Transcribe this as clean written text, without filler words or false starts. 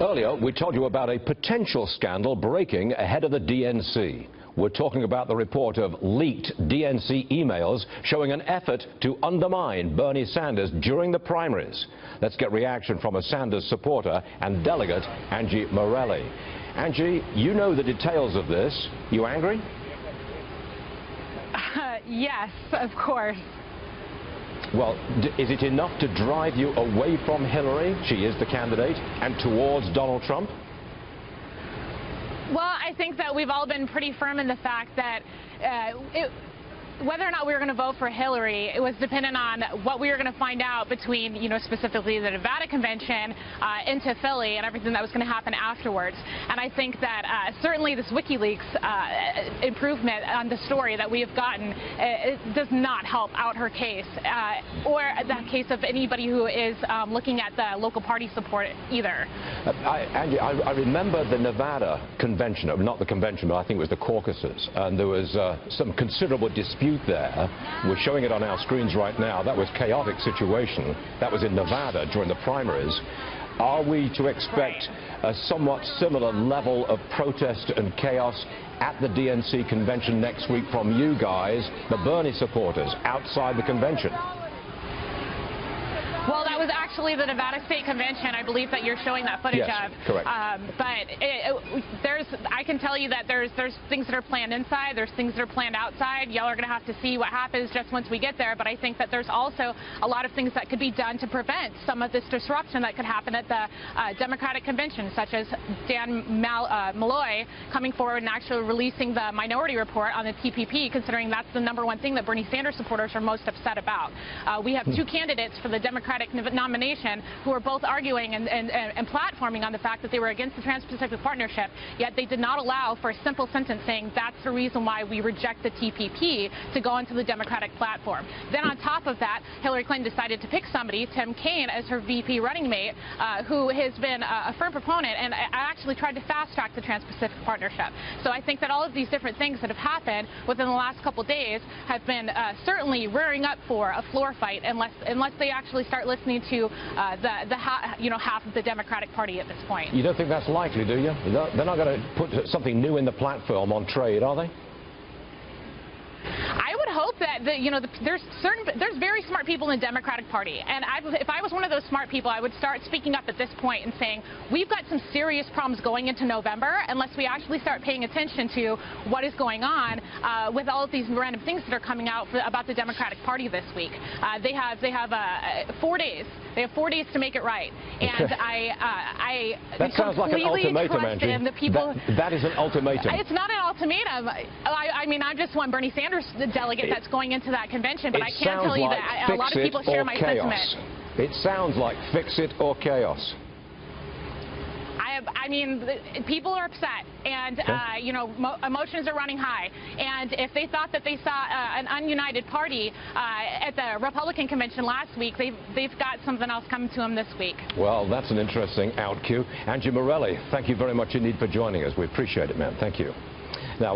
Earlier, we told you about a potential scandal breaking ahead of the DNC. We're talking about the report of leaked DNC emails showing an effort to undermine Bernie Sanders during the primaries. Let's get reaction from a Sanders supporter and delegate, Angie Morelli. Angie, you know the details of this. You angry? Yes, of course. Well, is it enough to drive you away from Hillary, she is the candidate, and towards Donald Trump? Well, I think that we've all been pretty firm in the fact that whether or not we were going to vote for Hillary, it was dependent on what we were going to find out between, specifically the Nevada convention into Philly and everything that was going to happen afterwards. And I think that certainly this WikiLeaks improvement on the story that we have gotten it does not help out her case or the case of anybody who is looking at the local party support either. Angie, I remember the Nevada convention, not the convention, but I think it was the caucuses, and there was some considerable dispute there. We're showing it on our screens right now. That was a chaotic situation. That was in Nevada during the primaries. Are we to expect a somewhat similar level of protest and chaos at the DNC convention next week from you guys, the Bernie supporters, outside the convention? Well, that was actually the Nevada State Convention, I believe, that you're showing that footage of. Correct. But I can tell you that there's things that are planned inside, there's things that are planned outside. Y'all are going to have to see what happens just once we get there. But I think that there's also a lot of things that could be done to prevent some of this disruption that could happen at the Democratic convention, such as Dan Malloy coming forward and actually releasing the minority report on the TPP, considering that's the #1 thing that Bernie Sanders supporters are most upset about. We have two candidates for the Democratic nomination who are both arguing and platforming on the fact that they were against the Trans-Pacific Partnership, yet they did not allow for a simple sentence saying that's the reason why we reject the TPP to go into the Democratic platform. Then on top of that, Hillary Clinton decided to pick somebody, Tim Kaine, as her VP running mate, who has been a firm proponent and actually tried to fast-track the Trans-Pacific Partnership. So I think that all of these different things that have happened within the last couple days have been certainly rearing up for a floor fight unless they actually start listening to half of the Democratic Party at this point. You don't think that's likely, do you? They're not going to put something new in the platform on trade, are they? I would hope that there's very smart people in the Democratic Party, and if I was one of those smart people, I would start speaking up at this point and saying we've got some serious problems going into November unless we actually start paying attention to what is going on with all of these random things that are coming out about the Democratic Party this week. They have 4 days. They have 4 days to make it right, and I that sounds like an ultimatum, Angie. That is an ultimatum. It's not an ultimatum. I mean, I'm just one Bernie Sanders delegate that's going into that convention, but I can't tell you that a lot of people share my sentiment. It sounds like fix it or chaos. I mean, people are upset, and emotions are running high. And if they thought that they saw an ununited party at the Republican convention last week, they've got something else coming to them this week. Well, that's an interesting out cue. Angie Morelli, thank you very much indeed for joining us. We appreciate it, ma'am. Thank you. Now,